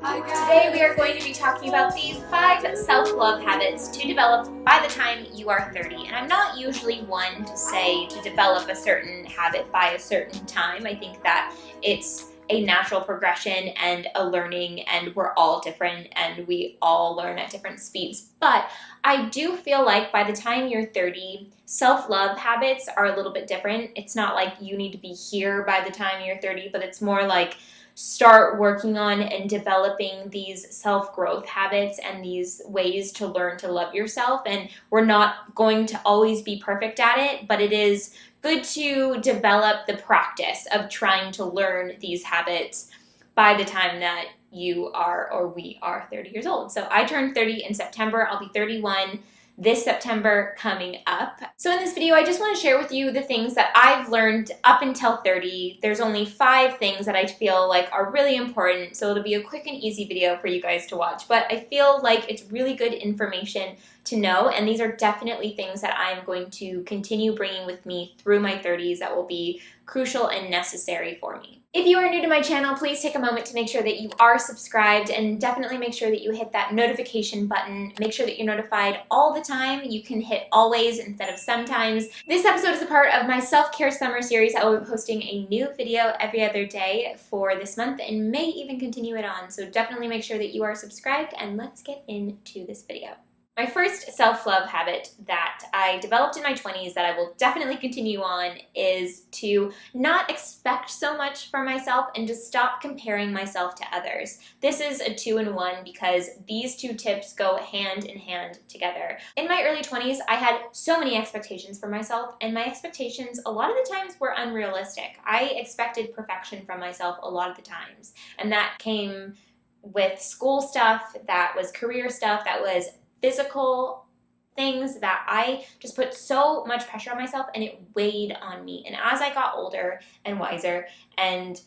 Today we are going to be talking about these 5 self-love habits to develop by the time you are 30. And I'm not usually one to say to develop a certain habit by a certain time. I think that it's a natural progression and a learning, and we're all different and we all learn at different speeds. But I do feel like by the time you're 30, self-love habits are a little bit different. It's not like you need to be here by the time you're 30, but it's more like start working on and developing these self-growth habits and these ways to learn to love yourself. And we're not going to always be perfect at it, but it is good to develop the practice of trying to learn these habits by the time that you are, or we are, 30 years old. So I turned 30 in September. I'll be 31 this September coming up. So in this video, I just want to share with you the things that I've learned up until 30. There's only 5 things that I feel like are really important, so it'll be a quick and easy video for you guys to watch. But I feel like it's really good information to know, and these are definitely things that I'm going to continue bringing with me through my 30s that will be crucial and necessary for me. If you are new to my channel, please take a moment to make sure that you are subscribed, and definitely make sure that you hit that notification button. Make sure that you're notified all the time. You can hit always instead of sometimes. This episode is a part of my self-care summer series. I will be posting a new video every other day for this month and may even continue it on. So definitely make sure that you are subscribed, and let's get into this video. My first self-love habit that I developed in my 20s that I will definitely continue on is to not expect so much from myself and to stop comparing myself to others. This is a 2-in-1 because these 2 tips go hand in hand together. In my early 20s, I had so many expectations for myself, and my expectations a lot of the times were unrealistic. I expected perfection from myself a lot of the times, and that came with school stuff, that was career stuff, that was physical things, that I just put so much pressure on myself and it weighed on me. And as I got older and wiser and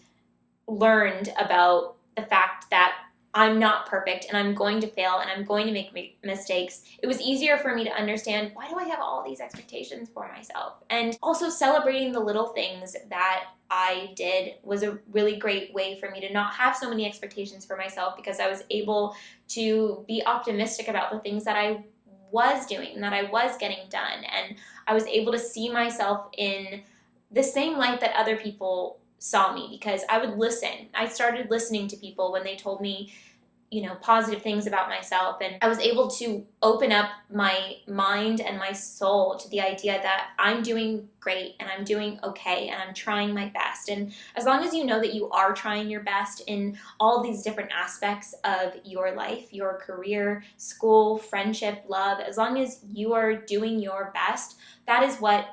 learned about the fact that I'm not perfect and I'm going to fail and I'm going to make mistakes, it was easier for me to understand, why do I have all these expectations for myself? And also celebrating the little things that I did was a really great way for me to not have so many expectations for myself, because I was able to be optimistic about the things that I was doing and that I was getting done. And I was able to see myself in the same light that other people saw me, because I would listen. I started listening to people when they told me, positive things about myself, and I was able to open up my mind and my soul to the idea that I'm doing great and I'm doing okay and I'm trying my best. And as long as you know that you are trying your best in all these different aspects of your life, your career, school, friendship, love, as long as you are doing your best, that is what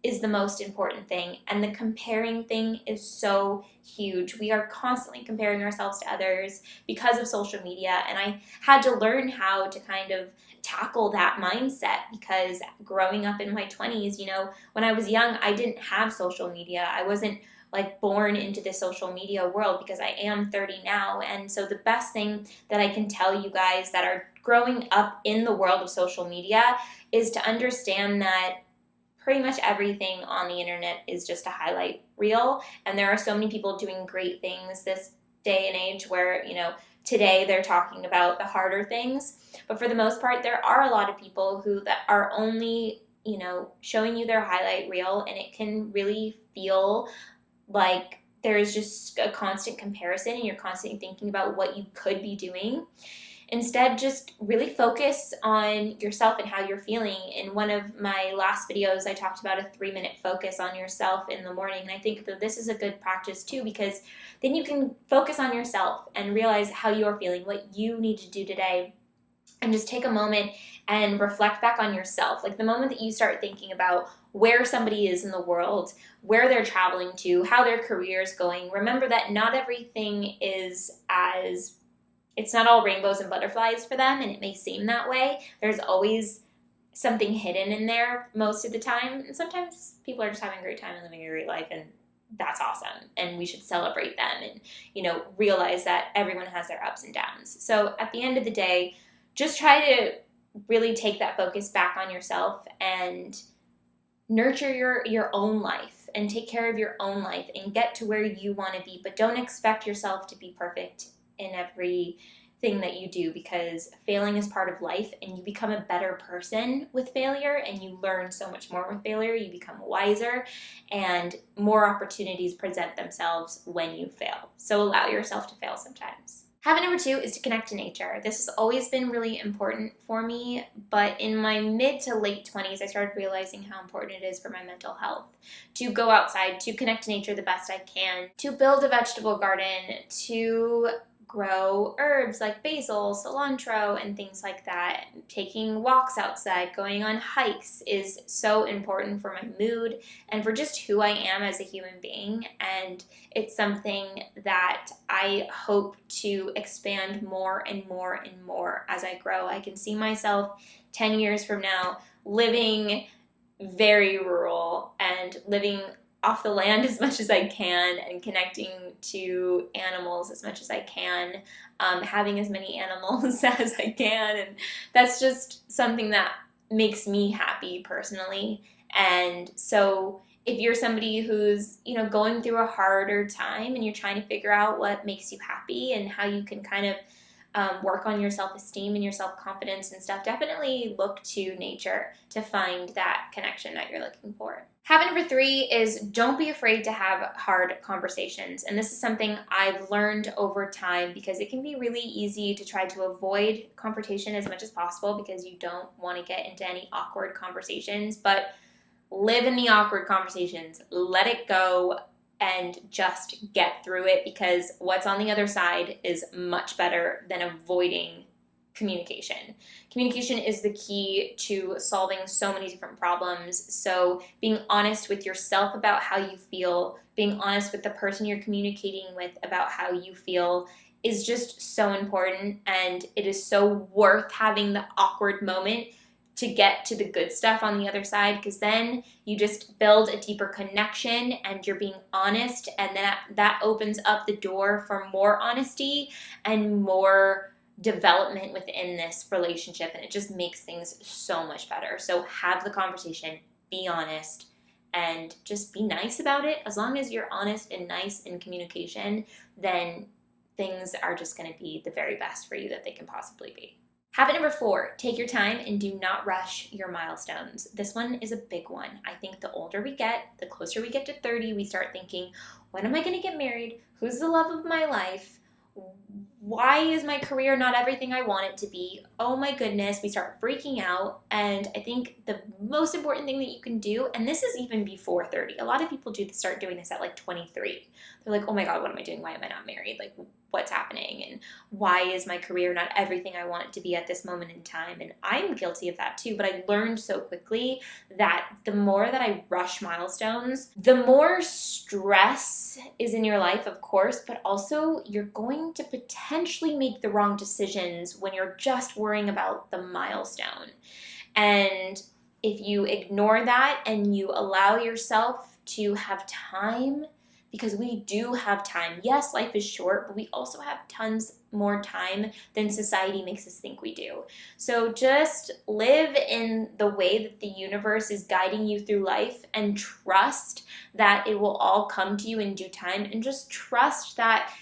is the most important thing. And the comparing thing is so huge. We are constantly comparing ourselves to others because of social media, and I had to learn how to kind of tackle that mindset, because growing up in my 20s, when I was young, I didn't have social media. I wasn't like born into the social media world, because I am 30 now. And so the best thing that I can tell you guys that are growing up in the world of social media is to understand that pretty much everything on the internet is just a highlight reel. And there are so many people doing great things this day and age where, today they're talking about the harder things. But for the most part, there are a lot of people that are only, showing you their highlight reel, and it can really feel like there's just a constant comparison and you're constantly thinking about what you could be doing. Instead, just really focus on yourself and how you're feeling. In one of my last videos, I talked about a 3-minute focus on yourself in the morning. And I think that this is a good practice too, because then you can focus on yourself and realize how you're feeling, what you need to do today, and just take a moment and reflect back on yourself. Like the moment that you start thinking about where somebody is in the world, where they're traveling to, how their career is going, remember that not everything is it's not all rainbows and butterflies for them, and it may seem that way. There's always something hidden in there most of the time. And sometimes people are just having a great time and living a great life, and that's awesome. And we should celebrate them and, realize that everyone has their ups and downs. So at the end of the day, just try to really take that focus back on yourself and nurture your own life and take care of your own life and get to where you want to be. But don't expect yourself to be perfect in everything that you do, because failing is part of life, and you become a better person with failure, and you learn so much more with failure. You become wiser, and more opportunities present themselves when you fail. So allow yourself to fail sometimes. Habit number 2 is to connect to nature. This has always been really important for me, but in my mid to late 20s, I started realizing how important it is for my mental health to go outside, to connect to nature the best I can, to build a vegetable garden, to grow herbs like basil, cilantro, and things like that. Taking walks outside, going on hikes is so important for my mood and for just who I am as a human being. And it's something that I hope to expand more and more and more as I grow. I can see myself 10 years from now living very rural and living off the land as much as I can, and connecting to animals as much as I can, having as many animals as I can, and that's just something that makes me happy personally. And so if you're somebody who's, going through a harder time and you're trying to figure out what makes you happy and how you can kind of work on your self-esteem and your self-confidence and stuff, definitely look to nature to find that connection that you're looking for. Habit number 3 is don't be afraid to have hard conversations. And this is something I've learned over time, because it can be really easy to try to avoid confrontation as much as possible because you don't want to get into any awkward conversations. But live in the awkward conversations, let it go, and just get through it, because what's on the other side is much better than avoiding communication. Communication is the key to solving so many different problems. So being honest with yourself about how you feel, being honest with the person you're communicating with about how you feel is just so important, and it is so worth having the awkward moment to get to the good stuff on the other side, because then you just build a deeper connection and you're being honest, and then that opens up the door for more honesty and more development within this relationship, and it just makes things so much better. So have the conversation, be honest, and just be nice about it. As long as you're honest and nice in communication, then things are just going to be the very best for you that they can possibly be. Habit number 4, take your time and do not rush your milestones. This one is a big one. I think the older we get, the closer we get to 30, we start thinking, when am I going to get married? Who's the love of my life? Why is my career not everything I want it to be? Oh my goodness, we start freaking out. And I think the most important thing that you can do, and this is even before 30, a lot of people start doing this at like 23. They're like, oh my God, what am I doing? Why am I not married? Like, what's happening? And why is my career not everything I want it to be at this moment in time? And I'm guilty of that too, but I learned so quickly that the more that I rush milestones, the more stress is in your life, of course, but also you're going to potentially make the wrong decisions when you're just worrying about the milestone. And if you ignore that and you allow yourself to have time, because we do have time. Yes, life is short, but we also have tons more time than society makes us think we do. So just live in the way that the universe is guiding you through life, and trust that it will all come to you in due time, and just trust that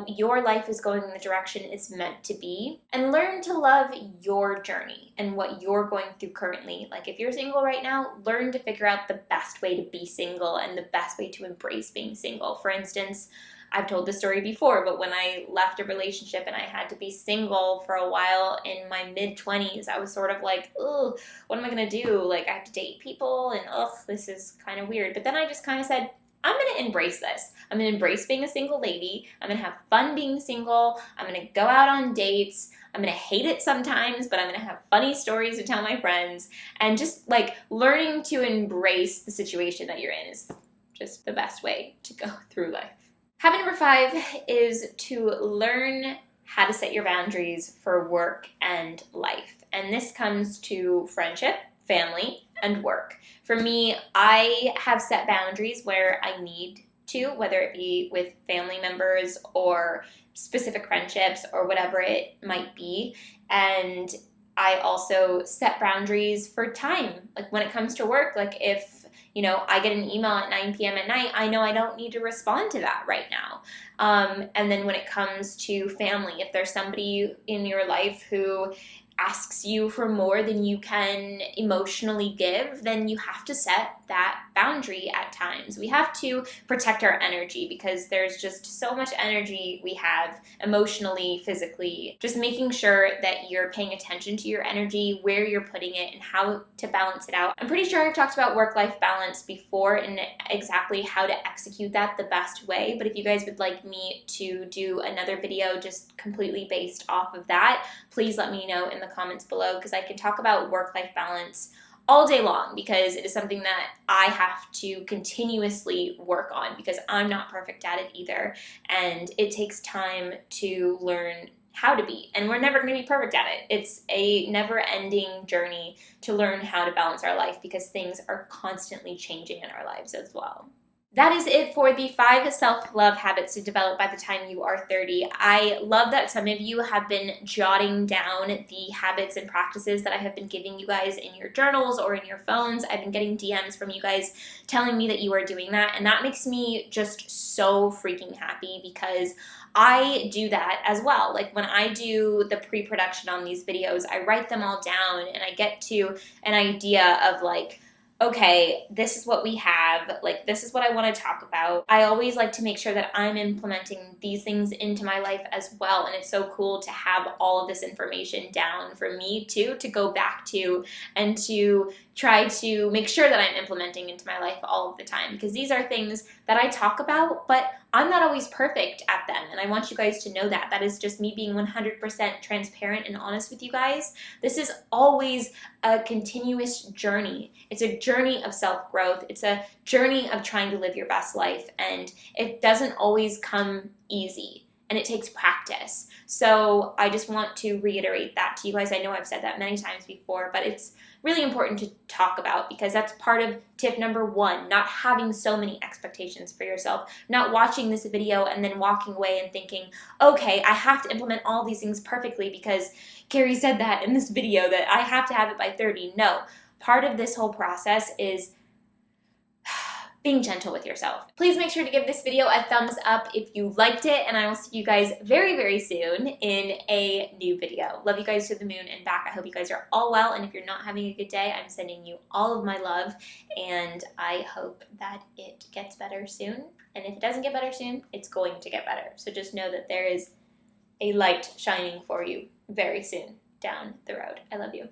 your life is going in the direction it's meant to be, and learn to love your journey and what you're going through currently. Like if you're single right now, learn to figure out the best way to be single and the best way to embrace being single. For instance, I've told this story before, but when I left a relationship and I had to be single for a while in my mid-20s, I was sort of like, oh, what am I going to do? Like I have to date people and this is kind of weird. But then I just kind of said, I'm going to embrace this. I'm going to embrace being a single lady. I'm going to have fun being single. I'm going to go out on dates. I'm going to hate it sometimes, but I'm going to have funny stories to tell my friends. And just like learning to embrace the situation that you're in is just the best way to go through life. Habit number 5 is to learn how to set your boundaries for work and life. And this comes to friendship, family, and work. For me, I have set boundaries where I need to, whether it be with family members or specific friendships or whatever it might be. And I also set boundaries for time. Like when it comes to work, like if You know, I get an email at 9 p.m. at night, I know I don't need to respond to that right now. And then when it comes to family, if there's somebody in your life who asks you for more than you can emotionally give, then you have to set that boundary at times. We have to protect our energy because there's just so much energy we have emotionally, physically. Just making sure that you're paying attention to your energy, where you're putting it, and how to balance it out. I'm pretty sure I've talked about work-life balance before and exactly how to execute that the best way, but if you guys would like me to do another video just completely based off of that, please let me know in the comments below, because I can talk about work-life balance all day long, because it is something that I have to continuously work on because I'm not perfect at it either, and it takes time to learn how to be, and we're never going to be perfect at it. It's a never-ending journey to learn how to balance our life because things are constantly changing in our lives as well. That is it for the 5 self-love habits to develop by the time you are 30. I love that some of you have been jotting down the habits and practices that I have been giving you guys in your journals or in your phones. I've been getting DMs from you guys telling me that you are doing that, and that makes me just so freaking happy because I do that as well. Like when I do the pre-production on these videos, I write them all down and I get to an idea of like, okay, this is what we have, like this is what I want to talk about. I always like to make sure that I'm implementing these things into my life as well, and it's so cool to have all of this information down for me too, to go back to and to try to make sure that I'm implementing into my life all of the time, because these are things that I talk about, but I'm not always perfect at them, and I want you guys to know that. That is just me being 100% transparent and honest with you guys. This is always a continuous journey. It's a journey of self-growth. It's a journey of trying to live your best life, and it doesn't always come easy, and it takes practice. So I just want to reiterate that to you guys. I know I've said that many times before, but it's really important to talk about because that's part of tip number 1, not having so many expectations for yourself, not watching this video and then walking away and thinking, okay, I have to implement all these things perfectly because Carrie said that in this video that I have to have it by 30. No, part of this whole process is being gentle with yourself. Please make sure to give this video a thumbs up if you liked it, and I will see you guys very, very soon in a new video. Love you guys to the moon and back. I hope you guys are all well, and if you're not having a good day, I'm sending you all of my love, and I hope that it gets better soon. And if it doesn't get better soon, it's going to get better. So just know that there is a light shining for you very soon down the road. I love you.